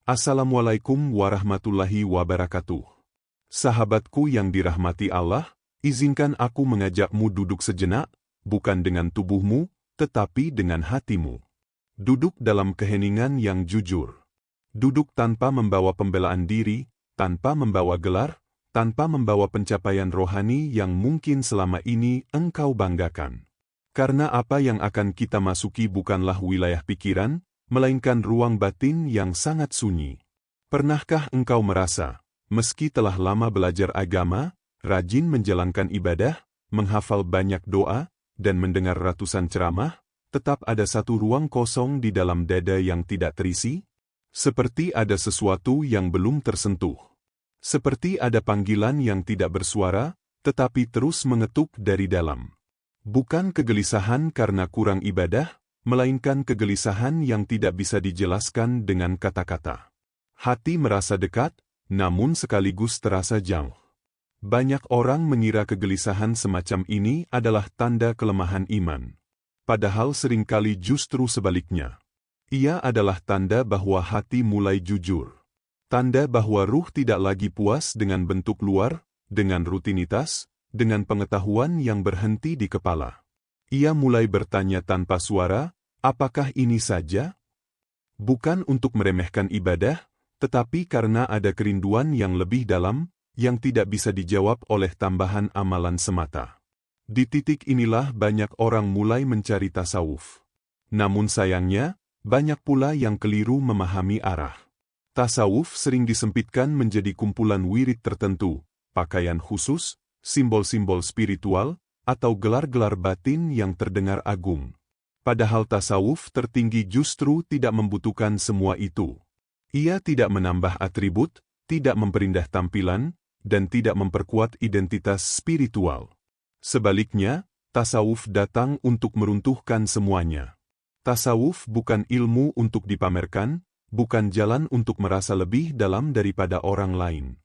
Assalamualaikum warahmatullahi wabarakatuh. Sahabatku yang dirahmati Allah, izinkan aku mengajakmu duduk sejenak, bukan dengan tubuhmu, tetapi dengan hatimu. Duduk dalam keheningan yang jujur. Duduk tanpa membawa pembelaan diri, tanpa membawa gelar, tanpa membawa pencapaian rohani yang mungkin selama ini engkau banggakan. Karena apa yang akan kita masuki bukanlah wilayah pikiran, melainkan ruang batin yang sangat sunyi. Pernahkah engkau merasa, meski telah lama belajar agama, rajin menjalankan ibadah, menghafal banyak doa, dan mendengar ratusan ceramah, tetap ada satu ruang kosong di dalam dada yang tidak terisi? Seperti ada sesuatu yang belum tersentuh. Seperti ada panggilan yang tidak bersuara, tetapi terus mengetuk dari dalam. Bukan kegelisahan karena kurang ibadah, melainkan kegelisahan yang tidak bisa dijelaskan dengan kata-kata. Hati merasa dekat, namun sekaligus terasa jauh. Banyak orang mengira kegelisahan semacam ini adalah tanda kelemahan iman. Padahal seringkali justru sebaliknya. Ia adalah tanda bahwa hati mulai jujur. Tanda bahwa ruh tidak lagi puas dengan bentuk luar, dengan rutinitas, dengan pengetahuan yang berhenti di kepala. Ia mulai bertanya tanpa suara, apakah ini saja? Bukan untuk meremehkan ibadah, tetapi karena ada kerinduan yang lebih dalam, yang tidak bisa dijawab oleh tambahan amalan semata. Di titik inilah banyak orang mulai mencari tasawuf. Namun sayangnya, banyak pula yang keliru memahami arah. Tasawuf sering disempitkan menjadi kumpulan wirid tertentu, pakaian khusus, simbol-simbol spiritual, atau gelar-gelar batin yang terdengar agung. Padahal tasawuf tertinggi justru tidak membutuhkan semua itu. Ia tidak menambah atribut, tidak memperindah tampilan, dan tidak memperkuat identitas spiritual. Sebaliknya, tasawuf datang untuk meruntuhkan semuanya. Tasawuf bukan ilmu untuk dipamerkan, bukan jalan untuk merasa lebih dalam daripada orang lain.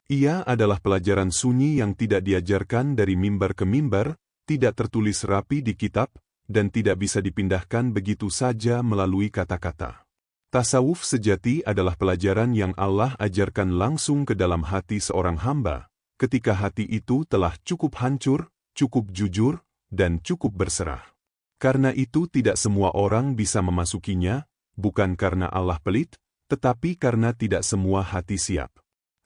Ia adalah pelajaran sunyi yang tidak diajarkan dari mimbar ke mimbar, tidak tertulis rapi di kitab, dan tidak bisa dipindahkan begitu saja melalui kata-kata. Tasawuf sejati adalah pelajaran yang Allah ajarkan langsung ke dalam hati seorang hamba, ketika hati itu telah cukup hancur, cukup jujur, dan cukup berserah. Karena itu tidak semua orang bisa memasukinya, bukan karena Allah pelit, tetapi karena tidak semua hati siap.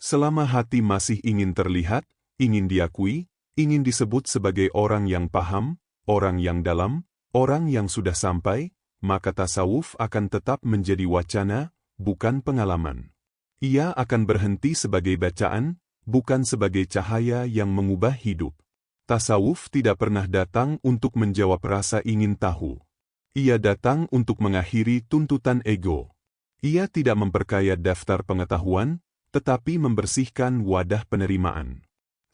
Selama hati masih ingin terlihat, ingin diakui, ingin disebut sebagai orang yang paham, orang yang dalam, orang yang sudah sampai, maka tasawuf akan tetap menjadi wacana, bukan pengalaman. Ia akan berhenti sebagai bacaan, bukan sebagai cahaya yang mengubah hidup. Tasawuf tidak pernah datang untuk menjawab rasa ingin tahu. Ia datang untuk mengakhiri tuntutan ego. Ia tidak memperkaya daftar pengetahuan, tetapi membersihkan wadah penerimaan.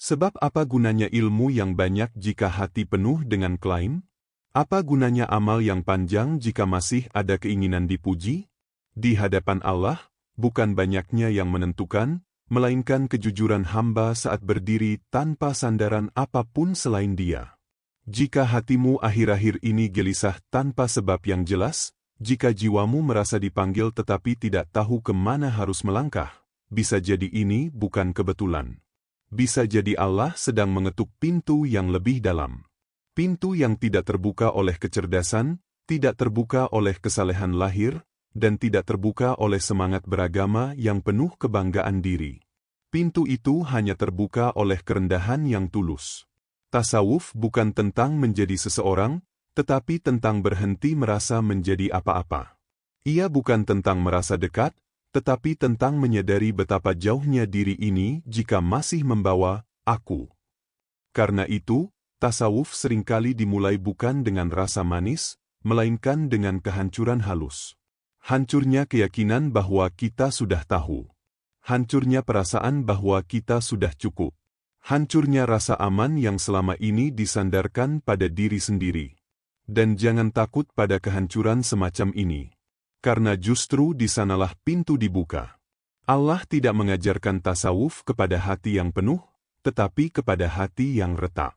Sebab apa gunanya ilmu yang banyak jika hati penuh dengan klaim? Apa gunanya amal yang panjang jika masih ada keinginan dipuji? Di hadapan Allah, bukan banyaknya yang menentukan, melainkan kejujuran hamba saat berdiri tanpa sandaran apapun selain Dia. Jika hatimu akhir-akhir ini gelisah tanpa sebab yang jelas, jika jiwamu merasa dipanggil tetapi tidak tahu kemana harus melangkah, bisa jadi ini bukan kebetulan. Bisa jadi Allah sedang mengetuk pintu yang lebih dalam. Pintu yang tidak terbuka oleh kecerdasan, tidak terbuka oleh kesalehan lahir, dan tidak terbuka oleh semangat beragama yang penuh kebanggaan diri. Pintu itu hanya terbuka oleh kerendahan yang tulus. Tasawuf bukan tentang menjadi seseorang, tetapi tentang berhenti merasa menjadi apa-apa. Ia bukan tentang merasa dekat, tetapi tentang menyadari betapa jauhnya diri ini jika masih membawa aku. Karena itu, tasawuf seringkali dimulai bukan dengan rasa manis, melainkan dengan kehancuran halus. Hancurnya keyakinan bahwa kita sudah tahu. Hancurnya perasaan bahwa kita sudah cukup. Hancurnya rasa aman yang selama ini disandarkan pada diri sendiri. Dan jangan takut pada kehancuran semacam ini. Karena justru di sanalah pintu dibuka. Allah tidak mengajarkan tasawuf kepada hati yang penuh, tetapi kepada hati yang retak.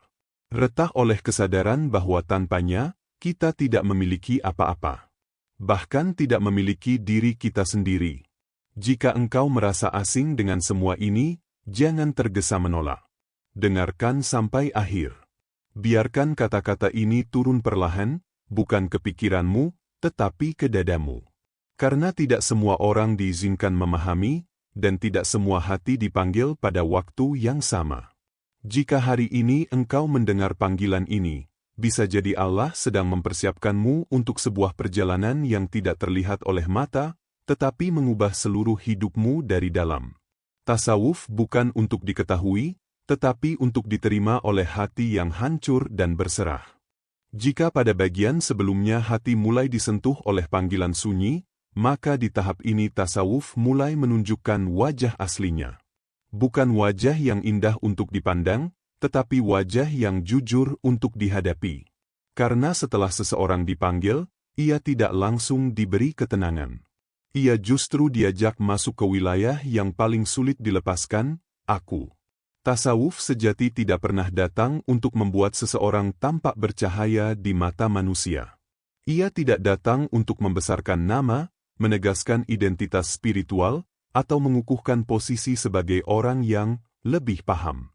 Retak oleh kesadaran bahwa tanpanya, kita tidak memiliki apa-apa. Bahkan tidak memiliki diri kita sendiri. Jika engkau merasa asing dengan semua ini, jangan tergesa menolak. Dengarkan sampai akhir. Biarkan kata-kata ini turun perlahan, bukan ke pikiranmu, tetapi ke dadamu. Karena tidak semua orang diizinkan memahami, dan tidak semua hati dipanggil pada waktu yang sama. Jika hari ini engkau mendengar panggilan ini, bisa jadi Allah sedang mempersiapkanmu untuk sebuah perjalanan yang tidak terlihat oleh mata, tetapi mengubah seluruh hidupmu dari dalam. Tasawuf bukan untuk diketahui, tetapi untuk diterima oleh hati yang hancur dan berserah. Jika pada bagian sebelumnya hati mulai disentuh oleh panggilan sunyi, maka di tahap ini tasawuf mulai menunjukkan wajah aslinya. Bukan wajah yang indah untuk dipandang, tetapi wajah yang jujur untuk dihadapi. Karena setelah seseorang dipanggil, ia tidak langsung diberi ketenangan. Ia justru diajak masuk ke wilayah yang paling sulit dilepaskan, aku. Tasawuf sejati tidak pernah datang untuk membuat seseorang tampak bercahaya di mata manusia. Ia tidak datang untuk membesarkan nama, menegaskan identitas spiritual, atau mengukuhkan posisi sebagai orang yang lebih paham.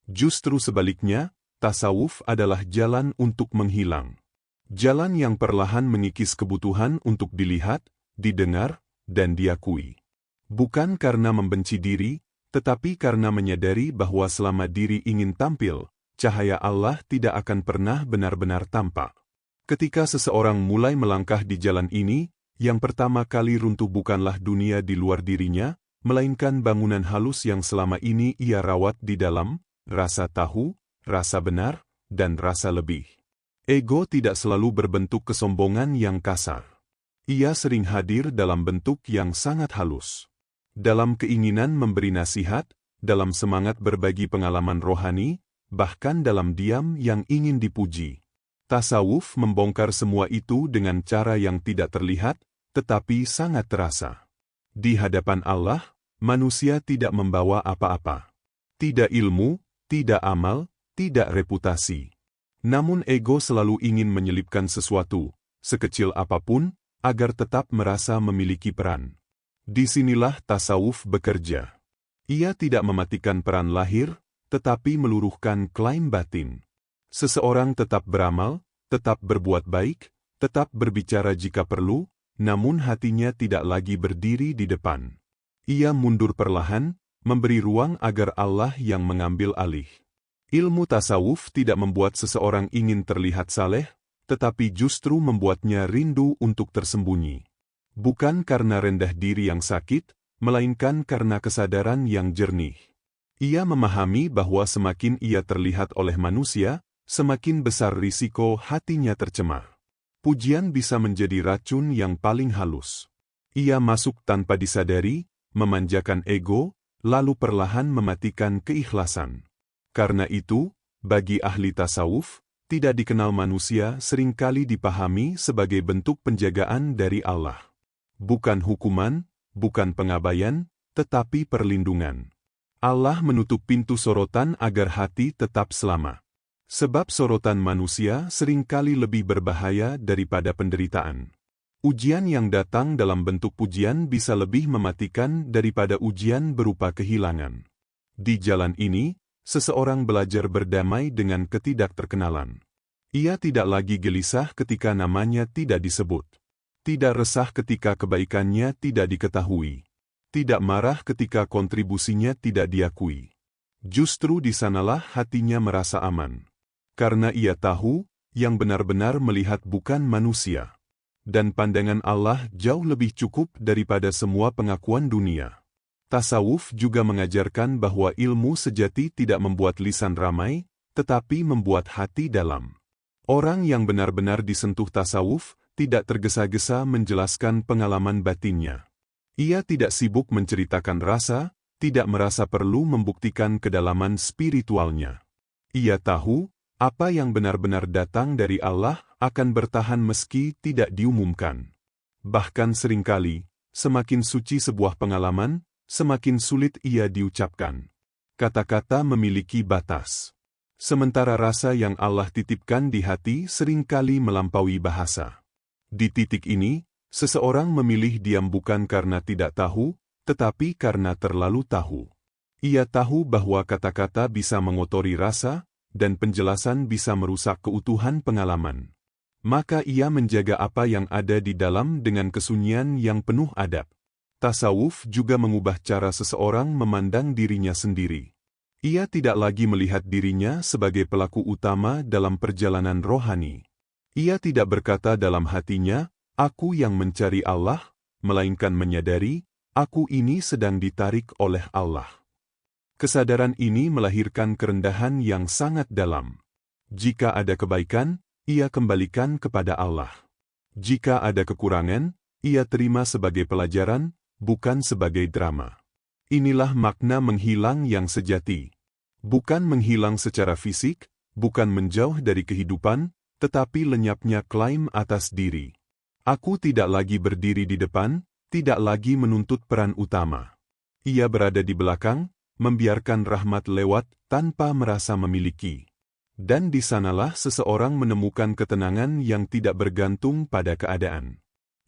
Justru sebaliknya, tasawuf adalah jalan untuk menghilang. Jalan yang perlahan mengikis kebutuhan untuk dilihat, didengar, dan diakui. Bukan karena membenci diri, tetapi karena menyadari bahwa selama diri ingin tampil, cahaya Allah tidak akan pernah benar-benar tampak. Ketika seseorang mulai melangkah di jalan ini, yang pertama kali runtuh bukanlah dunia di luar dirinya, melainkan bangunan halus yang selama ini ia rawat di dalam, rasa tahu, rasa benar, dan rasa lebih. Ego tidak selalu berbentuk kesombongan yang kasar. Ia sering hadir dalam bentuk yang sangat halus. Dalam keinginan memberi nasihat, dalam semangat berbagi pengalaman rohani, bahkan dalam diam yang ingin dipuji. Tasawuf membongkar semua itu dengan cara yang tidak terlihat, tetapi sangat terasa. Di hadapan Allah, manusia tidak membawa apa-apa. Tidak ilmu, tidak amal, tidak reputasi. Namun ego selalu ingin menyelipkan sesuatu, sekecil apapun, agar tetap merasa memiliki peran. Disinilah tasawuf bekerja. Ia tidak mematikan peran lahir, tetapi meluruhkan klaim batin. Seseorang tetap beramal, tetap berbuat baik, tetap berbicara jika perlu, namun hatinya tidak lagi berdiri di depan. Ia mundur perlahan, memberi ruang agar Allah yang mengambil alih. Ilmu tasawuf tidak membuat seseorang ingin terlihat saleh, tetapi justru membuatnya rindu untuk tersembunyi. Bukan karena rendah diri yang sakit, melainkan karena kesadaran yang jernih. Ia memahami bahwa semakin ia terlihat oleh manusia, semakin besar risiko hatinya tercemar. Pujian bisa menjadi racun yang paling halus. Ia masuk tanpa disadari, memanjakan ego, lalu perlahan mematikan keikhlasan. Karena itu, bagi ahli tasawuf, tidak dikenal manusia seringkali dipahami sebagai bentuk penjagaan dari Allah. Bukan hukuman, bukan pengabaian, tetapi perlindungan. Allah menutup pintu sorotan agar hati tetap selamat. Sebab sorotan manusia seringkali lebih berbahaya daripada penderitaan. Ujian yang datang dalam bentuk pujian bisa lebih mematikan daripada ujian berupa kehilangan. Di jalan ini, seseorang belajar berdamai dengan ketidakterkenalan. Ia tidak lagi gelisah ketika namanya tidak disebut. Tidak resah ketika kebaikannya tidak diketahui. Tidak marah ketika kontribusinya tidak diakui. Justru di sanalah hatinya merasa aman. Karena ia tahu, yang benar-benar melihat bukan manusia. Dan pandangan Allah jauh lebih cukup daripada semua pengakuan dunia. Tasawuf juga mengajarkan bahwa ilmu sejati tidak membuat lisan ramai, tetapi membuat hati dalam. Orang yang benar-benar disentuh tasawuf, tidak tergesa-gesa menjelaskan pengalaman batinnya. Ia tidak sibuk menceritakan rasa, tidak merasa perlu membuktikan kedalaman spiritualnya. Ia tahu, apa yang benar-benar datang dari Allah akan bertahan meski tidak diumumkan. Bahkan seringkali, semakin suci sebuah pengalaman, semakin sulit ia diucapkan. Kata-kata memiliki batas. Sementara rasa yang Allah titipkan di hati seringkali melampaui bahasa. Di titik ini, Seseorang memilih diam bukan karena tidak tahu, tetapi karena terlalu tahu. Ia tahu bahwa kata-kata bisa mengotori rasa, dan penjelasan bisa merusak keutuhan pengalaman. Maka ia menjaga apa yang ada di dalam dengan kesunyian yang penuh adab. Tasawuf juga mengubah cara seseorang memandang dirinya sendiri. Ia tidak lagi melihat dirinya sebagai pelaku utama dalam perjalanan rohani. Ia tidak berkata dalam hatinya, "Aku yang mencari Allah," melainkan menyadari, "Aku ini sedang ditarik oleh Allah." Kesadaran ini melahirkan kerendahan yang sangat dalam. Jika ada kebaikan, ia kembalikan kepada Allah. Jika ada kekurangan, ia terima sebagai pelajaran, bukan sebagai drama. Inilah makna menghilang yang sejati. Bukan menghilang secara fisik, bukan menjauh dari kehidupan, tetapi lenyapnya klaim atas diri. Aku tidak lagi berdiri di depan, tidak lagi menuntut peran utama. Ia berada di belakang, membiarkan rahmat lewat tanpa merasa memiliki. Dan di sanalah seseorang menemukan ketenangan yang tidak bergantung pada keadaan.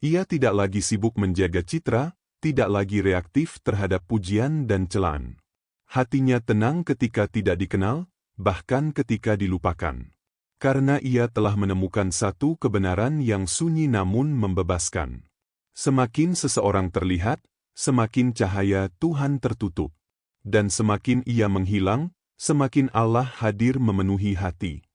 Ia tidak lagi sibuk menjaga citra, tidak lagi reaktif terhadap pujian dan celaan. Hatinya tenang ketika tidak dikenal, bahkan ketika dilupakan. Karena ia telah menemukan satu kebenaran yang sunyi namun membebaskan. Semakin seseorang terlihat, semakin cahaya Tuhan tertutup. Dan semakin ia menghilang, semakin Allah hadir memenuhi hati.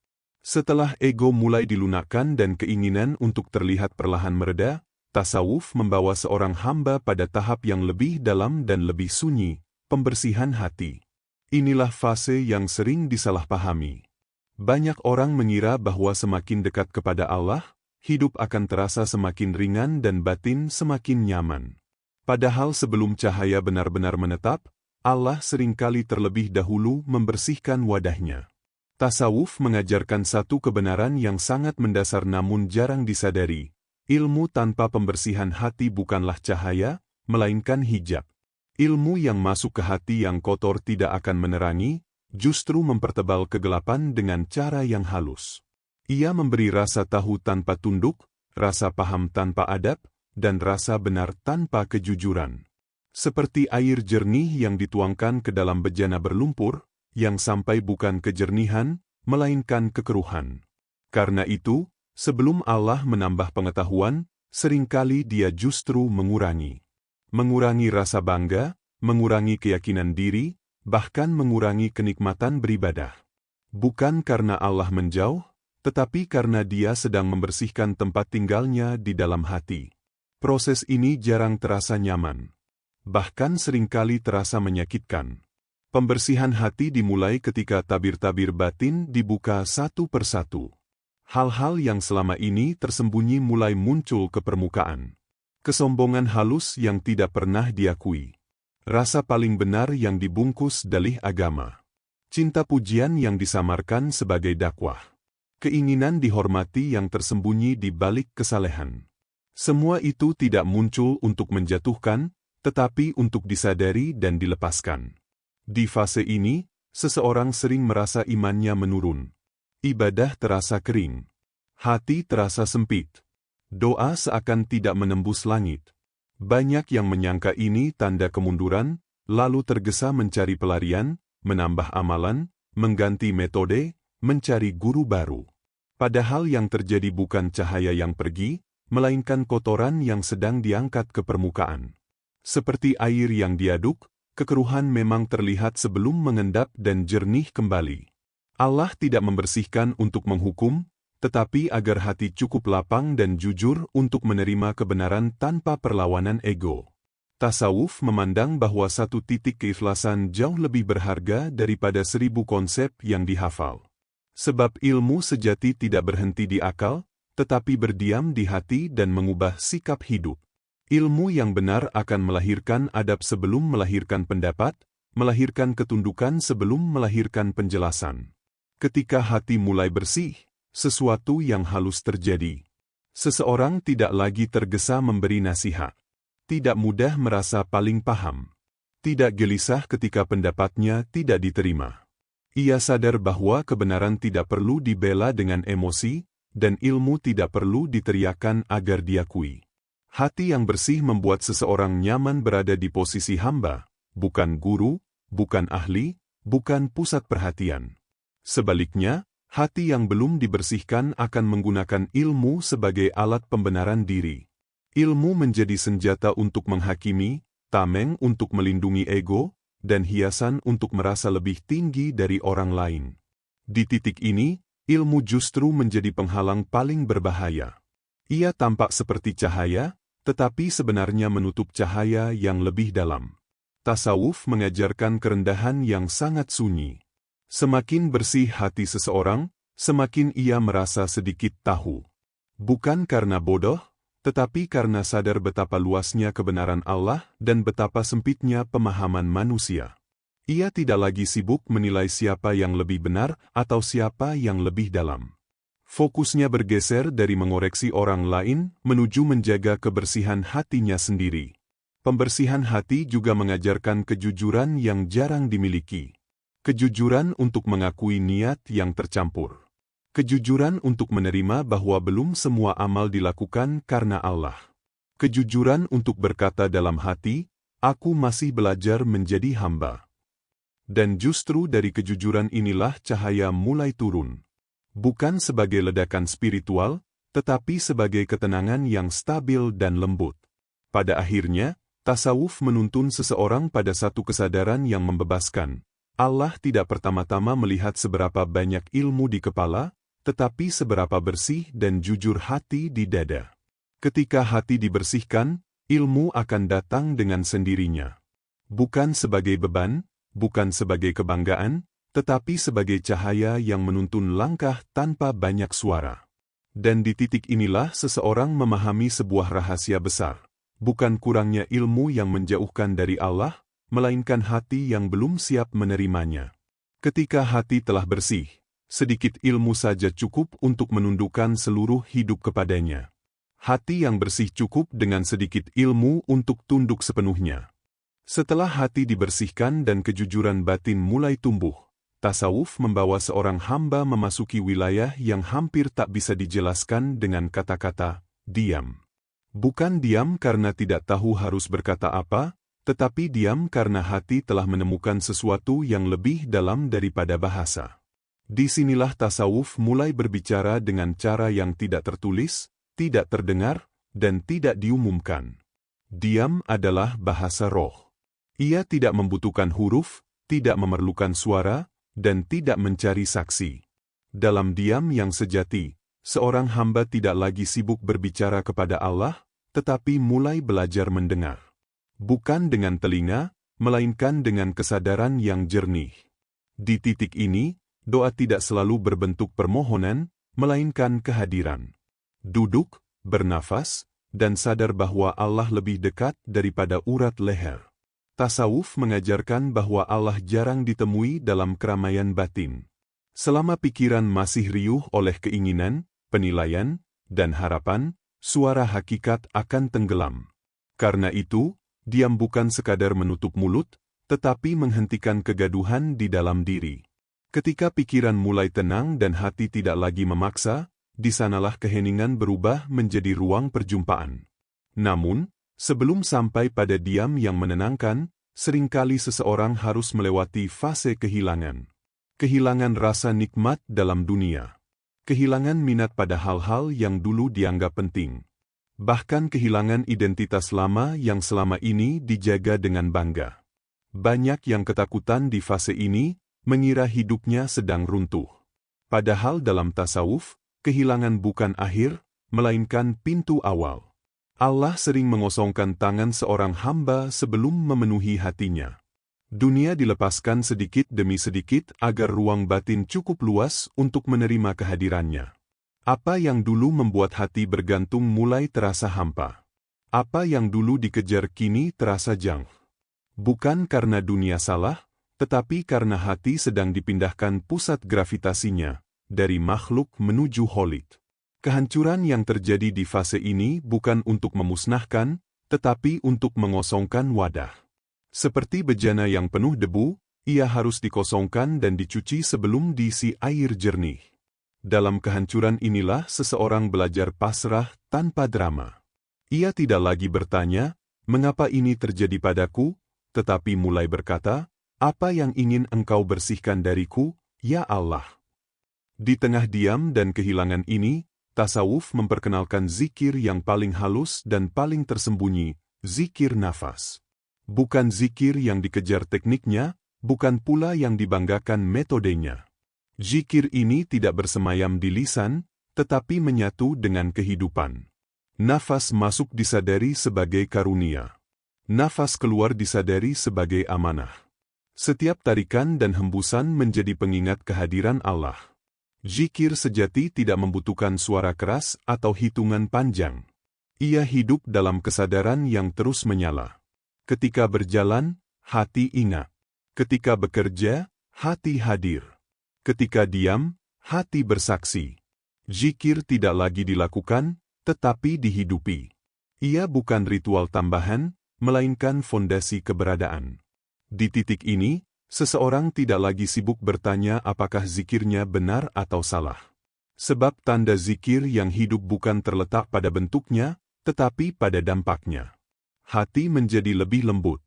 Setelah ego mulai dilunakkan dan keinginan untuk terlihat perlahan mereda, tasawuf membawa seorang hamba pada tahap yang lebih dalam dan lebih sunyi, pembersihan hati. Inilah fase yang sering disalahpahami. Banyak orang mengira bahwa semakin dekat kepada Allah, hidup akan terasa semakin ringan dan batin semakin nyaman. Padahal sebelum cahaya benar-benar menetap, Allah seringkali terlebih dahulu membersihkan wadahnya. Tasawuf mengajarkan satu kebenaran yang sangat mendasar namun jarang disadari. Ilmu tanpa pembersihan hati bukanlah cahaya, melainkan hijab. Ilmu yang masuk ke hati yang kotor tidak akan menerangi, justru mempertebal kegelapan dengan cara yang halus. Ia memberi rasa tahu tanpa tunduk, rasa paham tanpa adab, dan rasa benar tanpa kejujuran. Seperti air jernih yang dituangkan ke dalam bejana berlumpur, yang sampai bukan kejernihan, melainkan kekeruhan. Karena itu, sebelum Allah menambah pengetahuan, seringkali Dia justru mengurangi. Mengurangi rasa bangga, mengurangi keyakinan diri, bahkan mengurangi kenikmatan beribadah. Bukan karena Allah menjauh, tetapi karena Dia sedang membersihkan tempat tinggalnya di dalam hati. Proses ini jarang terasa nyaman. Bahkan seringkali terasa menyakitkan. Pembersihan hati dimulai ketika tabir-tabir batin dibuka satu persatu. Hal-hal yang selama ini tersembunyi mulai muncul ke permukaan. Kesombongan halus yang tidak pernah diakui. Rasa paling benar yang dibungkus dalih agama. Cinta pujian yang disamarkan sebagai dakwah. Keinginan dihormati yang tersembunyi di balik kesalehan. Semua itu tidak muncul untuk menjatuhkan, tetapi untuk disadari dan dilepaskan. Di fase ini, seseorang sering merasa imannya menurun. Ibadah terasa kering. Hati terasa sempit. Doa seakan tidak menembus langit. Banyak yang menyangka ini tanda kemunduran, lalu tergesa mencari pelarian, menambah amalan, mengganti metode, mencari guru baru. Padahal yang terjadi bukan cahaya yang pergi, melainkan kotoran yang sedang diangkat ke permukaan. Seperti air yang diaduk, kekeruhan memang terlihat sebelum mengendap dan jernih kembali. Allah tidak membersihkan untuk menghukum, tetapi agar hati cukup lapang dan jujur untuk menerima kebenaran tanpa perlawanan ego. Tasawuf memandang bahwa satu titik keikhlasan jauh lebih berharga daripada 1000 konsep yang dihafal. Sebab ilmu sejati tidak berhenti di akal, tetapi berdiam di hati dan mengubah sikap hidup. Ilmu yang benar akan melahirkan adab sebelum melahirkan pendapat, melahirkan ketundukan sebelum melahirkan penjelasan. Ketika hati mulai bersih, sesuatu yang halus terjadi. Seseorang tidak lagi tergesa memberi nasihat. Tidak mudah merasa paling paham. Tidak gelisah ketika pendapatnya tidak diterima. Ia sadar bahwa kebenaran tidak perlu dibela dengan emosi, dan ilmu tidak perlu diteriakkan agar diakui. Hati yang bersih membuat seseorang nyaman berada di posisi hamba, bukan guru, bukan ahli, bukan pusat perhatian. Sebaliknya, hati yang belum dibersihkan akan menggunakan ilmu sebagai alat pembenaran diri. Ilmu menjadi senjata untuk menghakimi, tameng untuk melindungi ego, dan hiasan untuk merasa lebih tinggi dari orang lain. Di titik ini, ilmu justru menjadi penghalang paling berbahaya. Ia tampak seperti cahaya, tetapi sebenarnya menutup cahaya yang lebih dalam. Tasawuf mengajarkan kerendahan yang sangat sunyi. Semakin bersih hati seseorang, semakin ia merasa sedikit tahu. Bukan karena bodoh, tetapi karena sadar betapa luasnya kebenaran Allah dan betapa sempitnya pemahaman manusia. Ia tidak lagi sibuk menilai siapa yang lebih benar atau siapa yang lebih dalam. Fokusnya bergeser dari mengoreksi orang lain menuju menjaga kebersihan hatinya sendiri. Pembersihan hati juga mengajarkan kejujuran yang jarang dimiliki. Kejujuran untuk mengakui niat yang tercampur. Kejujuran untuk menerima bahwa belum semua amal dilakukan karena Allah. Kejujuran untuk berkata dalam hati, aku masih belajar menjadi hamba. Dan justru dari kejujuran inilah cahaya mulai turun. Bukan sebagai ledakan spiritual, tetapi sebagai ketenangan yang stabil dan lembut. Pada akhirnya, tasawuf menuntun seseorang pada satu kesadaran yang membebaskan. Allah tidak pertama-tama melihat seberapa banyak ilmu di kepala, tetapi seberapa bersih dan jujur hati di dada. Ketika hati dibersihkan, ilmu akan datang dengan sendirinya. Bukan sebagai beban, bukan sebagai kebanggaan, tetapi sebagai cahaya yang menuntun langkah tanpa banyak suara. Dan di titik inilah seseorang memahami sebuah rahasia besar. Bukan kurangnya ilmu yang menjauhkan dari Allah, melainkan hati yang belum siap menerimanya. Ketika hati telah bersih, sedikit ilmu saja cukup untuk menundukkan seluruh hidup kepadanya. Hati yang bersih cukup dengan sedikit ilmu untuk tunduk sepenuhnya. Setelah hati dibersihkan dan kejujuran batin mulai tumbuh, tasawuf membawa seorang hamba memasuki wilayah yang hampir tak bisa dijelaskan dengan kata-kata, diam. Bukan diam karena tidak tahu harus berkata apa, tetapi diam karena hati telah menemukan sesuatu yang lebih dalam daripada bahasa. Disinilah tasawuf mulai berbicara dengan cara yang tidak tertulis, tidak terdengar, dan tidak diumumkan. Diam adalah bahasa roh. Ia tidak membutuhkan huruf, tidak memerlukan suara, dan tidak mencari saksi. Dalam diam yang sejati, seorang hamba tidak lagi sibuk berbicara kepada Allah, tetapi mulai belajar mendengar. Bukan dengan telinga, melainkan dengan kesadaran yang jernih. Di titik ini, doa tidak selalu berbentuk permohonan, melainkan kehadiran. Duduk, bernafas, dan sadar bahwa Allah lebih dekat daripada urat leher. Tasawuf mengajarkan bahwa Allah jarang ditemui dalam keramaian batin. Selama pikiran masih riuh oleh keinginan, penilaian, dan harapan, suara hakikat akan tenggelam. Karena itu, diam bukan sekadar menutup mulut, tetapi menghentikan kegaduhan di dalam diri. Ketika pikiran mulai tenang dan hati tidak lagi memaksa, di sanalah keheningan berubah menjadi ruang perjumpaan. Namun, sebelum sampai pada diam yang menenangkan, seringkali seseorang harus melewati fase kehilangan. Kehilangan rasa nikmat dalam dunia. Kehilangan minat pada hal-hal yang dulu dianggap penting. Bahkan kehilangan identitas lama yang selama ini dijaga dengan bangga. Banyak yang ketakutan di fase ini, mengira hidupnya sedang runtuh. Padahal dalam tasawuf, kehilangan bukan akhir, melainkan pintu awal. Allah sering mengosongkan tangan seorang hamba sebelum memenuhi hatinya. Dunia dilepaskan sedikit demi sedikit agar ruang batin cukup luas untuk menerima kehadirannya. Apa yang dulu membuat hati bergantung mulai terasa hampa. Apa yang dulu dikejar kini terasa jauh. Bukan karena dunia salah, tetapi karena hati sedang dipindahkan pusat gravitasinya dari makhluk menuju Khalid. Kehancuran yang terjadi di fase ini bukan untuk memusnahkan, tetapi untuk mengosongkan wadah. Seperti bejana yang penuh debu, ia harus dikosongkan dan dicuci sebelum diisi air jernih. Dalam kehancuran inilah seseorang belajar pasrah tanpa drama. Ia tidak lagi bertanya, "Mengapa ini terjadi padaku?" tetapi mulai berkata, "Apa yang ingin Engkau bersihkan dariku, ya Allah?" Di tengah diam dan kehilangan ini, tasawuf memperkenalkan zikir yang paling halus dan paling tersembunyi, zikir nafas. Bukan zikir yang dikejar tekniknya, bukan pula yang dibanggakan metodenya. Zikir ini tidak bersemayam di lisan, tetapi menyatu dengan kehidupan. Nafas masuk disadari sebagai karunia. Nafas keluar disadari sebagai amanah. Setiap tarikan dan hembusan menjadi pengingat kehadiran Allah. Zikir sejati tidak membutuhkan suara keras atau hitungan panjang. Ia hidup dalam kesadaran yang terus menyala. Ketika berjalan, hati ingat. Ketika bekerja, hati hadir. Ketika diam, hati bersaksi. Zikir tidak lagi dilakukan, tetapi dihidupi. Ia bukan ritual tambahan, melainkan fondasi keberadaan. Di titik ini, seseorang tidak lagi sibuk bertanya apakah zikirnya benar atau salah. Sebab tanda zikir yang hidup bukan terletak pada bentuknya, tetapi pada dampaknya. Hati menjadi lebih lembut.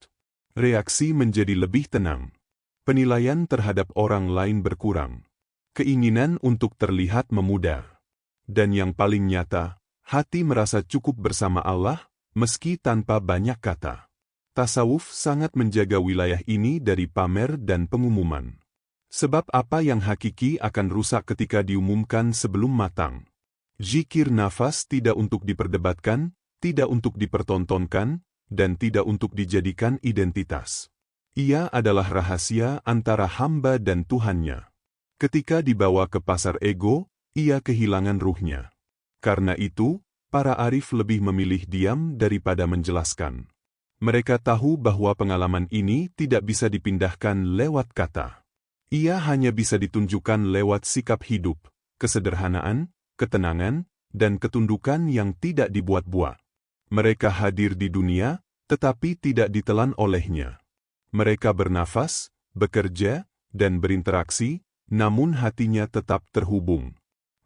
Reaksi menjadi lebih tenang. Penilaian terhadap orang lain berkurang. Keinginan untuk terlihat memudar. Dan yang paling nyata, hati merasa cukup bersama Allah, meski tanpa banyak kata. Tasawuf sangat menjaga wilayah ini dari pamer dan pengumuman. Sebab apa yang hakiki akan rusak ketika diumumkan sebelum matang. Zikir nafas tidak untuk diperdebatkan, tidak untuk dipertontonkan, dan tidak untuk dijadikan identitas. Ia adalah rahasia antara hamba dan Tuhannya. Ketika dibawa ke pasar ego, ia kehilangan ruhnya. Karena itu, para arif lebih memilih diam daripada menjelaskan. Mereka tahu bahwa pengalaman ini tidak bisa dipindahkan lewat kata. Ia hanya bisa ditunjukkan lewat sikap hidup, kesederhanaan, ketenangan, dan ketundukan yang tidak dibuat-buat. Mereka hadir di dunia, tetapi tidak ditelan olehnya. Mereka bernafas, bekerja, dan berinteraksi, namun hatinya tetap terhubung.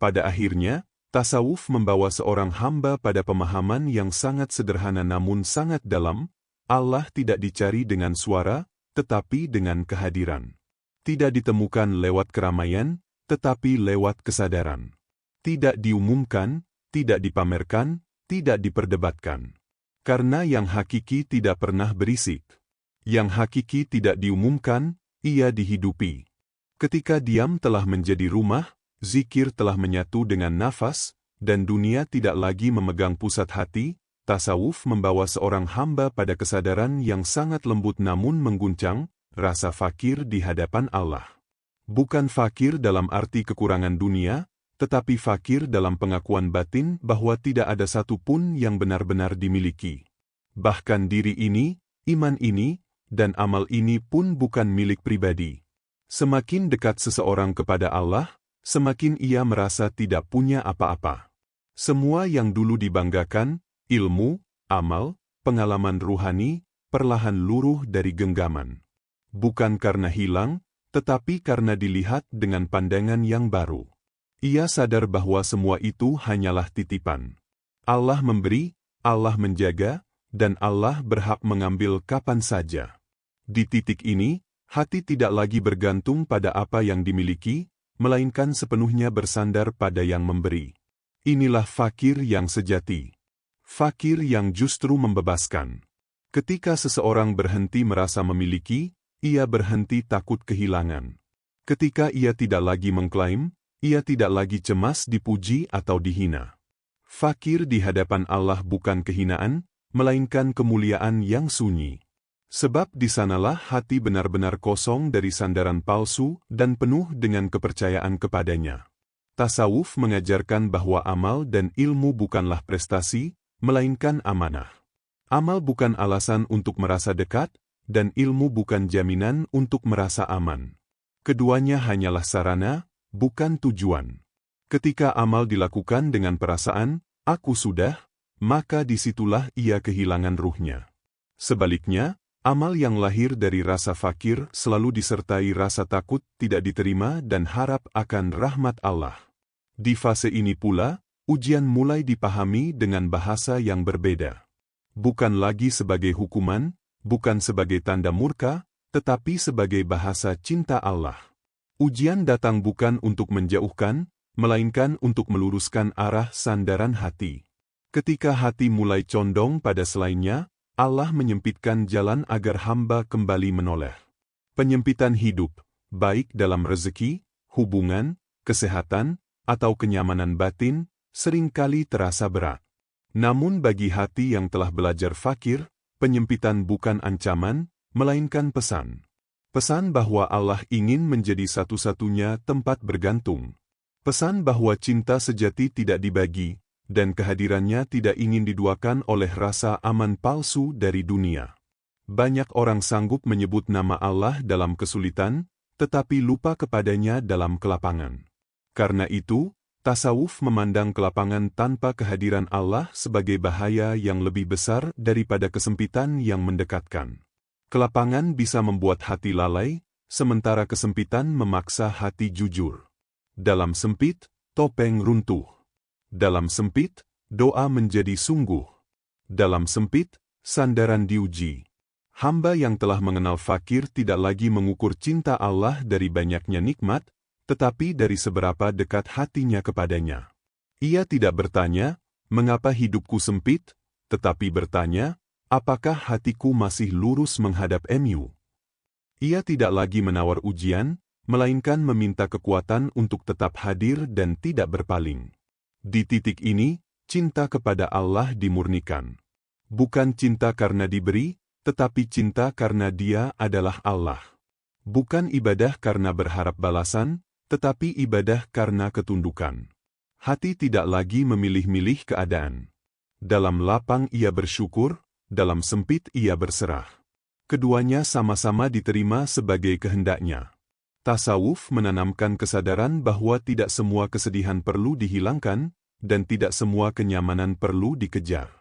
Pada akhirnya, tasawuf membawa seorang hamba pada pemahaman yang sangat sederhana namun sangat dalam. Allah tidak dicari dengan suara, tetapi dengan kehadiran. Tidak ditemukan lewat keramaian, tetapi lewat kesadaran. Tidak diumumkan, tidak dipamerkan, tidak diperdebatkan. Karena yang hakiki tidak pernah berisik. Yang hakiki tidak diumumkan, ia dihidupi. Ketika diam telah menjadi rumah, zikir telah menyatu dengan nafas, dan dunia tidak lagi memegang pusat hati, tasawuf membawa seorang hamba pada kesadaran yang sangat lembut namun mengguncang, rasa fakir di hadapan Allah. Bukan fakir dalam arti kekurangan dunia, tetapi fakir dalam pengakuan batin bahwa tidak ada satu pun yang benar-benar dimiliki. Bahkan diri ini, iman ini, dan amal ini pun bukan milik pribadi. Semakin dekat seseorang kepada Allah, semakin ia merasa tidak punya apa-apa. Semua yang dulu dibanggakan, ilmu, amal, pengalaman ruhani, perlahan luruh dari genggaman. Bukan karena hilang, tetapi karena dilihat dengan pandangan yang baru. Ia sadar bahwa semua itu hanyalah titipan. Allah memberi, Allah menjaga, dan Allah berhak mengambil kapan saja. Di titik ini, hati tidak lagi bergantung pada apa yang dimiliki, melainkan sepenuhnya bersandar pada yang memberi. Inilah fakir yang sejati. Fakir yang justru membebaskan. Ketika seseorang berhenti merasa memiliki, ia berhenti takut kehilangan. Ketika ia tidak lagi mengklaim, ia tidak lagi cemas dipuji atau dihina. Fakir di hadapan Allah bukan kehinaan, melainkan kemuliaan yang sunyi. Sebab di sanalah hati benar-benar kosong dari sandaran palsu dan penuh dengan kepercayaan kepadanya. Tasawuf mengajarkan bahwa amal dan ilmu bukanlah prestasi, melainkan amanah. Amal bukan alasan untuk merasa dekat, dan ilmu bukan jaminan untuk merasa aman. Keduanya hanyalah sarana, bukan tujuan. Ketika amal dilakukan dengan perasaan, "Aku sudah," maka disitulah ia kehilangan ruhnya. Sebaliknya, amal yang lahir dari rasa fakir selalu disertai rasa takut tidak diterima dan harap akan rahmat Allah. Di fase ini pula, Ujian mulai dipahami dengan bahasa yang berbeda. Bukan lagi sebagai hukuman, bukan sebagai tanda murka, tetapi sebagai bahasa cinta Allah. Ujian datang bukan untuk menjauhkan, melainkan untuk meluruskan arah sandaran hati. Ketika hati mulai condong pada selainnya, Allah menyempitkan jalan agar hamba kembali menoleh. Penyempitan hidup, baik dalam rezeki, hubungan, kesehatan, atau kenyamanan batin, seringkali terasa berat. Namun bagi hati yang telah belajar fakir, penyempitan bukan ancaman, melainkan pesan. Pesan bahwa Allah ingin menjadi satu-satunya tempat bergantung. Pesan bahwa cinta sejati tidak dibagi, dan kehadirannya tidak ingin diduakan oleh rasa aman palsu dari dunia. Banyak orang sanggup menyebut nama Allah dalam kesulitan, tetapi lupa kepadanya dalam kelapangan. Karena itu, tasawuf memandang kelapangan tanpa kehadiran Allah sebagai bahaya yang lebih besar daripada kesempitan yang mendekatkan. Kelapangan bisa membuat hati lalai, sementara kesempitan memaksa hati jujur. Dalam sempit, topeng runtuh. Dalam sempit, doa menjadi sungguh. Dalam sempit, sandaran diuji. Hamba yang telah mengenal fakir tidak lagi mengukur cinta Allah dari banyaknya nikmat, tetapi dari seberapa dekat hatinya kepadanya. Ia tidak bertanya, mengapa hidupku sempit, tetapi bertanya, apakah hatiku masih lurus menghadap MU? Ia tidak lagi menawar ujian, melainkan meminta kekuatan untuk tetap hadir dan tidak berpaling. Di titik ini, cinta kepada Allah dimurnikan. Bukan cinta karena diberi, tetapi cinta karena Dia adalah Allah. Bukan ibadah karena berharap balasan, tetapi ibadah karena ketundukan. Hati tidak lagi memilih-milih keadaan. Dalam lapang ia bersyukur, dalam sempit ia berserah. Keduanya sama-sama diterima sebagai kehendaknya. Tasawuf menanamkan kesadaran bahwa tidak semua kesedihan perlu dihilangkan, dan tidak semua kenyamanan perlu dikejar.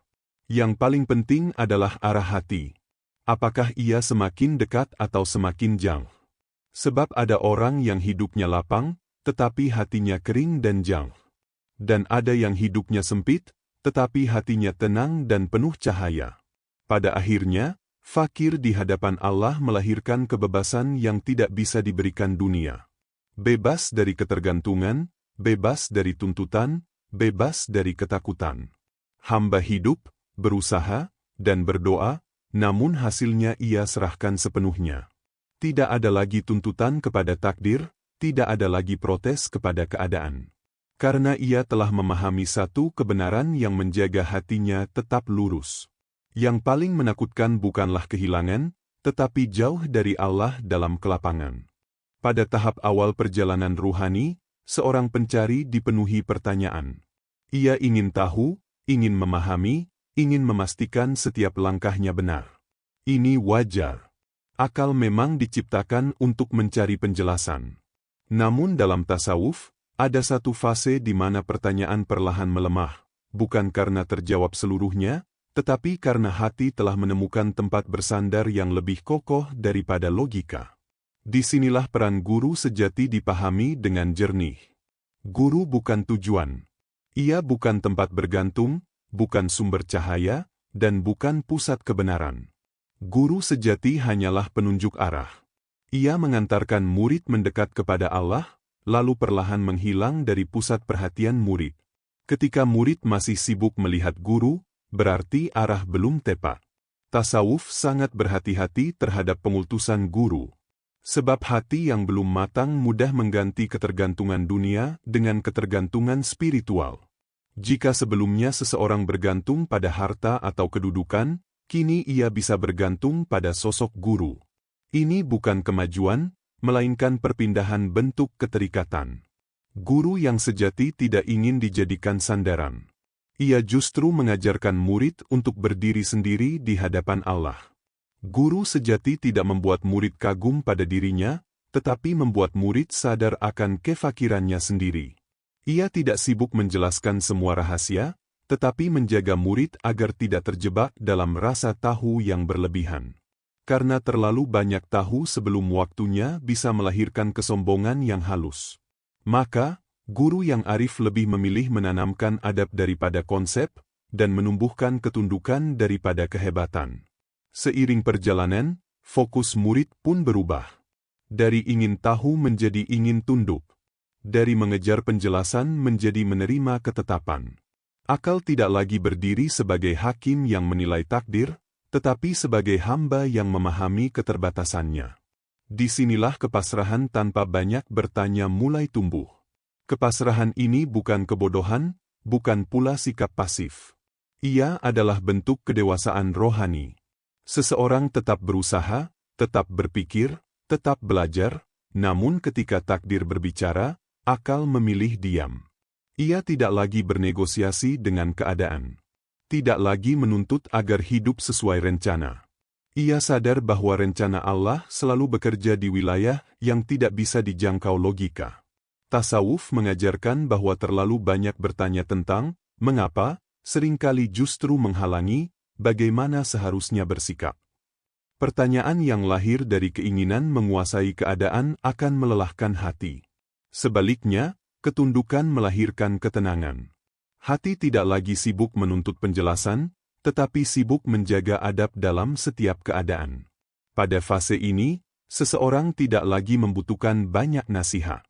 Yang paling penting adalah arah hati. Apakah ia semakin dekat atau semakin jauh? Sebab ada orang yang hidupnya lapang, tetapi hatinya kering dan jauh. Dan ada yang hidupnya sempit, tetapi hatinya tenang dan penuh cahaya. Pada akhirnya, fakir di hadapan Allah melahirkan kebebasan yang tidak bisa diberikan dunia. Bebas dari ketergantungan, bebas dari tuntutan, bebas dari ketakutan. Hamba hidup, berusaha, dan berdoa, namun hasilnya ia serahkan sepenuhnya. Tidak ada lagi tuntutan kepada takdir, tidak ada lagi protes kepada keadaan. Karena ia telah memahami satu kebenaran yang menjaga hatinya tetap lurus. Yang paling menakutkan bukanlah kehilangan, tetapi jauh dari Allah dalam kelapangan. Pada tahap awal perjalanan ruhani, seorang pencari dipenuhi pertanyaan. Ia ingin tahu, ingin memahami, ingin memastikan setiap langkahnya benar. Ini wajar. Akal memang diciptakan untuk mencari penjelasan. Namun dalam tasawuf, ada satu fase di mana pertanyaan perlahan melemah, bukan karena terjawab seluruhnya, tetapi karena hati telah menemukan tempat bersandar yang lebih kokoh daripada logika. Disinilah peran guru sejati dipahami dengan jernih. Guru bukan tujuan. Ia bukan tempat bergantung, bukan sumber cahaya, dan bukan pusat kebenaran. Guru sejati hanyalah penunjuk arah. Ia mengantarkan murid mendekat kepada Allah, lalu perlahan menghilang dari pusat perhatian murid. Ketika murid masih sibuk melihat guru, berarti arah belum tepat. Tasawuf sangat berhati-hati terhadap pengultusan guru. Sebab hati yang belum matang mudah mengganti ketergantungan dunia dengan ketergantungan spiritual. Jika sebelumnya seseorang bergantung pada harta atau kedudukan, kini ia bisa bergantung pada sosok guru. Ini bukan kemajuan, melainkan perpindahan bentuk keterikatan. Guru yang sejati tidak ingin dijadikan sandaran. Ia justru mengajarkan murid untuk berdiri sendiri di hadapan Allah. Guru sejati tidak membuat murid kagum pada dirinya, tetapi membuat murid sadar akan kefakirannya sendiri. Ia tidak sibuk menjelaskan semua rahasia, tetapi menjaga murid agar tidak terjebak dalam rasa tahu yang berlebihan. Karena terlalu banyak tahu sebelum waktunya bisa melahirkan kesombongan yang halus. Maka, Guru yang arif lebih memilih menanamkan adab daripada konsep, dan menumbuhkan ketundukan daripada kehebatan. Seiring perjalanan, fokus murid pun berubah. Dari ingin tahu menjadi ingin tunduk. Dari mengejar penjelasan menjadi menerima ketetapan. Akal tidak lagi berdiri sebagai hakim yang menilai takdir, tetapi sebagai hamba yang memahami keterbatasannya. Disinilah kepasrahan tanpa banyak bertanya mulai tumbuh. Kepasrahan ini bukan kebodohan, bukan pula sikap pasif. Ia adalah bentuk kedewasaan rohani. Seseorang tetap berusaha, tetap berpikir, tetap belajar, namun ketika takdir berbicara, akal memilih diam. Ia tidak lagi bernegosiasi dengan keadaan. Tidak lagi menuntut agar hidup sesuai rencana. Ia sadar bahwa rencana Allah selalu bekerja di wilayah yang tidak bisa dijangkau logika. Tasawuf mengajarkan bahwa terlalu banyak bertanya tentang mengapa, seringkali justru menghalangi bagaimana seharusnya bersikap. Pertanyaan yang lahir dari keinginan menguasai keadaan akan melelahkan hati. Sebaliknya, ketundukan melahirkan ketenangan. Hati tidak lagi sibuk menuntut penjelasan, tetapi sibuk menjaga adab dalam setiap keadaan. Pada fase ini, seseorang tidak lagi membutuhkan banyak nasihat.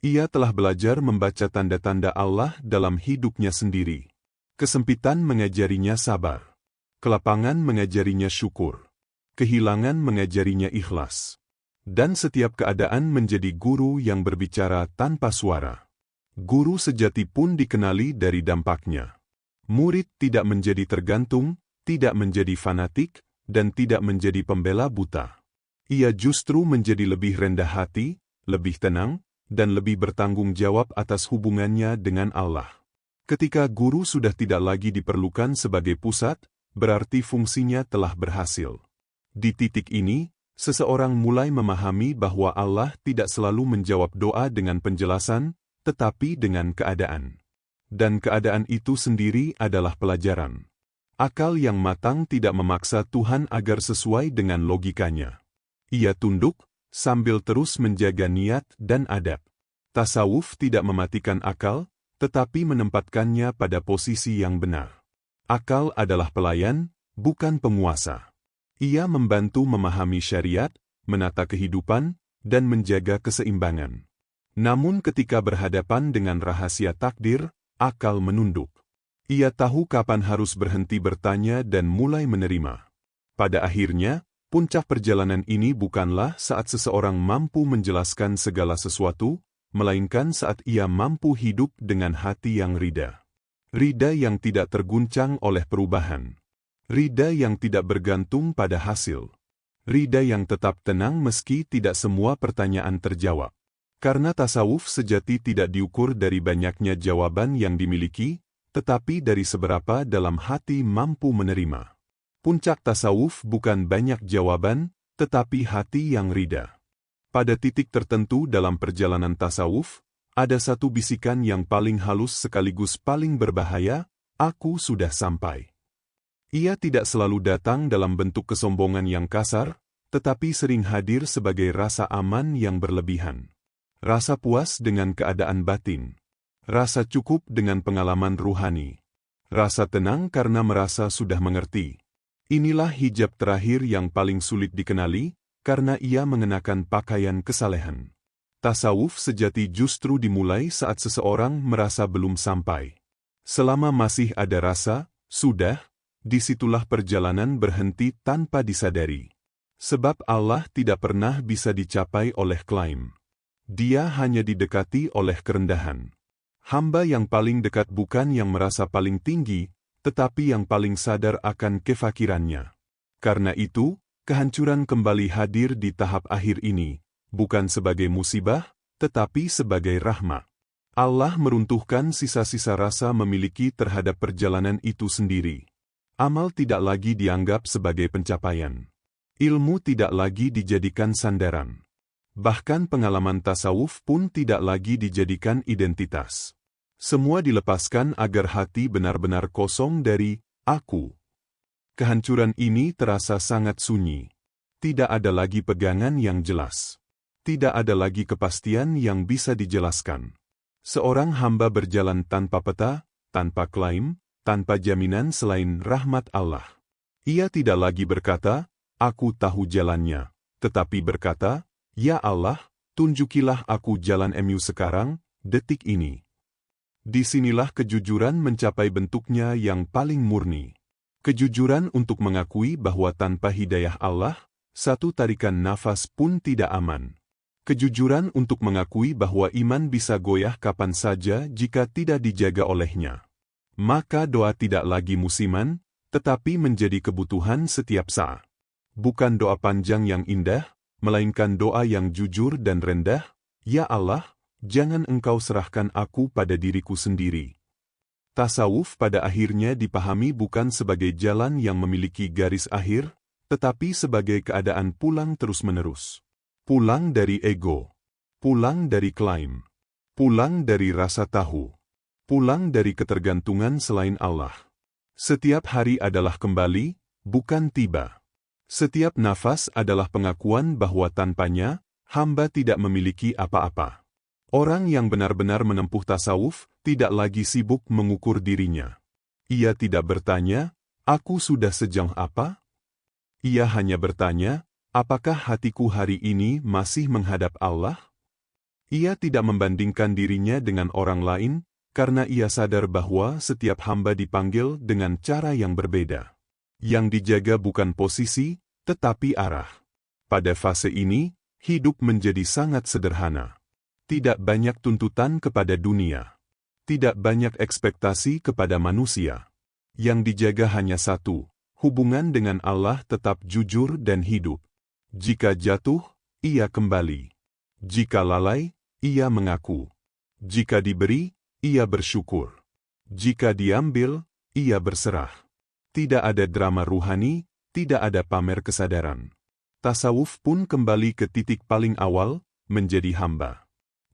Ia telah belajar membaca tanda-tanda Allah dalam hidupnya sendiri. Kesempitan mengajarinya sabar. Kelapangan mengajarinya syukur. Kehilangan mengajarinya ikhlas. Dan setiap keadaan menjadi guru yang berbicara tanpa suara. Guru sejati pun dikenali dari dampaknya. Murid tidak menjadi tergantung, tidak menjadi fanatik, dan tidak menjadi pembela buta. Ia justru menjadi lebih rendah hati, lebih tenang, dan lebih bertanggung jawab atas hubungannya dengan Allah. Ketika guru sudah tidak lagi diperlukan sebagai pusat, berarti fungsinya telah berhasil. Di titik ini, seseorang mulai memahami bahwa Allah tidak selalu menjawab doa dengan penjelasan, tetapi dengan keadaan. Dan keadaan itu sendiri adalah pelajaran. Akal yang matang tidak memaksa Tuhan agar sesuai dengan logikanya. Ia tunduk, sambil terus menjaga niat dan adab. Tasawuf tidak mematikan akal, tetapi menempatkannya pada posisi yang benar. Akal adalah pelayan, bukan penguasa. Ia membantu memahami syariat, menata kehidupan, dan menjaga keseimbangan. Namun ketika berhadapan dengan rahasia takdir, akal menunduk. Ia tahu kapan harus berhenti bertanya dan mulai menerima. Pada akhirnya, puncak perjalanan ini bukanlah saat seseorang mampu menjelaskan segala sesuatu, melainkan saat ia mampu hidup dengan hati yang rida. Rida yang tidak terguncang oleh perubahan. Rida yang tidak bergantung pada hasil. Rida yang tetap tenang meski tidak semua pertanyaan terjawab. Karena tasawuf sejati tidak diukur dari banyaknya jawaban yang dimiliki, tetapi dari seberapa dalam hati mampu menerima. Puncak tasawuf bukan banyak jawaban, tetapi hati yang rida. Pada titik tertentu dalam perjalanan tasawuf, ada satu bisikan yang paling halus sekaligus paling berbahaya, aku sudah sampai. Ia tidak selalu datang dalam bentuk kesombongan yang kasar, tetapi sering hadir sebagai rasa aman yang berlebihan. Rasa puas dengan keadaan batin. Rasa cukup dengan pengalaman ruhani. Rasa tenang karena merasa sudah mengerti. Inilah hijab terakhir yang paling sulit dikenali, karena ia mengenakan pakaian kesalehan. Tasawuf sejati justru dimulai saat seseorang merasa belum sampai. Selama masih ada rasa, sudah, disitulah perjalanan berhenti tanpa disadari. Sebab Allah tidak pernah bisa dicapai oleh klaim. Dia hanya didekati oleh kerendahan. Hamba yang paling dekat bukan yang merasa paling tinggi, tetapi yang paling sadar akan kefakirannya. Karena itu, kehancuran kembali hadir di tahap akhir ini, bukan sebagai musibah, tetapi sebagai rahmat. Allah meruntuhkan sisa-sisa rasa memiliki terhadap perjalanan itu sendiri. Amal tidak lagi dianggap sebagai pencapaian. Ilmu tidak lagi dijadikan sandaran. Bahkan pengalaman tasawuf pun tidak lagi dijadikan identitas. Semua dilepaskan agar hati benar-benar kosong dari aku. Kehancuran ini terasa sangat sunyi. Tidak ada lagi pegangan yang jelas. Tidak ada lagi kepastian yang bisa dijelaskan. Seorang hamba berjalan tanpa peta, tanpa klaim, tanpa jaminan selain rahmat Allah. Ia tidak lagi berkata, "Aku tahu jalannya," tetapi berkata, "Ya Allah, tunjukilah aku jalan MU sekarang, detik ini." Disinilah kejujuran mencapai bentuknya yang paling murni. Kejujuran untuk mengakui bahwa tanpa hidayah Allah, satu tarikan nafas pun tidak aman. Kejujuran untuk mengakui bahwa iman bisa goyah kapan saja jika tidak dijaga olehnya. Maka doa tidak lagi musiman, tetapi menjadi kebutuhan setiap saat. Bukan doa panjang yang indah, melainkan doa yang jujur dan rendah, "Ya Allah, jangan Engkau serahkan aku pada diriku sendiri." Tasawuf pada akhirnya dipahami bukan sebagai jalan yang memiliki garis akhir, tetapi sebagai keadaan pulang terus-menerus. Pulang dari ego, pulang dari klaim, pulang dari rasa tahu, pulang dari ketergantungan selain Allah. Setiap hari adalah kembali, bukan tiba. Setiap nafas adalah pengakuan bahwa tanpanya, hamba tidak memiliki apa-apa. Orang yang benar-benar menempuh tasawuf tidak lagi sibuk mengukur dirinya. Ia tidak bertanya, "Aku sudah sejauh apa?" Ia hanya bertanya, "Apakah hatiku hari ini masih menghadap Allah?" Ia tidak membandingkan dirinya dengan orang lain, karena ia sadar bahwa setiap hamba dipanggil dengan cara yang berbeda. Yang dijaga bukan posisi, tetapi arah. Pada fase ini, hidup menjadi sangat sederhana. Tidak banyak tuntutan kepada dunia. Tidak banyak ekspektasi kepada manusia. Yang dijaga hanya satu, hubungan dengan Allah tetap jujur dan hidup. Jika jatuh, ia kembali. Jika lalai, ia mengaku. Jika diberi, ia bersyukur. Jika diambil, ia berserah. Tidak ada drama ruhani, tidak ada pamer kesadaran. Tasawuf pun kembali ke titik paling awal, menjadi hamba.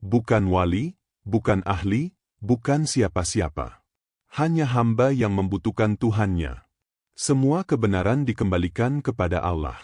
Bukan wali, bukan ahli, bukan siapa-siapa. Hanya hamba yang membutuhkan Tuhannya. Semua kebenaran dikembalikan kepada Allah.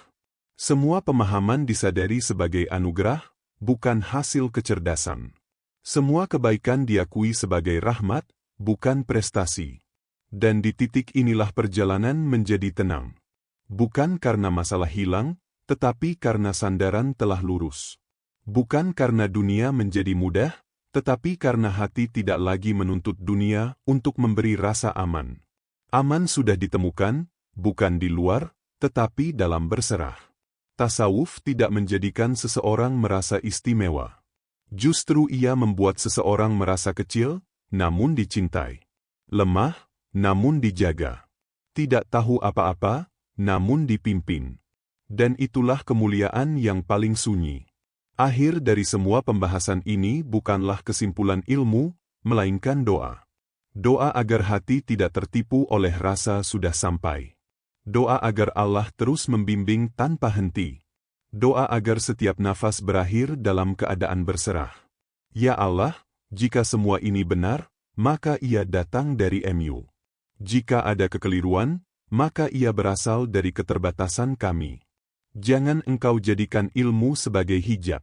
Semua pemahaman disadari sebagai anugerah, bukan hasil kecerdasan. Semua kebaikan diakui sebagai rahmat, bukan prestasi. Dan di titik inilah perjalanan menjadi tenang. Bukan karena masalah hilang, tetapi karena sandaran telah lurus. Bukan karena dunia menjadi mudah, tetapi karena hati tidak lagi menuntut dunia untuk memberi rasa aman. Aman sudah ditemukan, bukan di luar, tetapi dalam berserah. Tasawuf tidak menjadikan seseorang merasa istimewa. Justru ia membuat seseorang merasa kecil, namun dicintai. Lemah, namun dijaga. Tidak tahu apa-apa, namun dipimpin. Dan itulah kemuliaan yang paling sunyi. Akhir dari semua pembahasan ini bukanlah kesimpulan ilmu, melainkan doa. Doa agar hati tidak tertipu oleh rasa sudah sampai. Doa agar Allah terus membimbing tanpa henti. Doa agar setiap nafas berakhir dalam keadaan berserah. Ya Allah, jika semua ini benar, maka ia datang dari MU. Jika ada kekeliruan, maka ia berasal dari keterbatasan kami. Jangan Engkau jadikan ilmu sebagai hijab.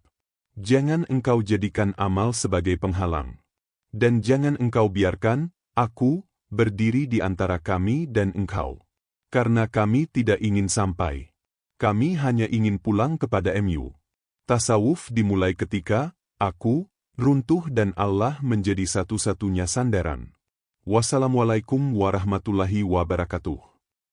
Jangan Engkau jadikan amal sebagai penghalang. Dan jangan Engkau biarkan aku berdiri di antara kami dan Engkau. Karena kami tidak ingin sampai. Kami hanya ingin pulang kepada MU. Tasawuf dimulai ketika aku runtuh dan Allah menjadi satu-satunya sandaran. Wassalamualaikum warahmatullahi wabarakatuh.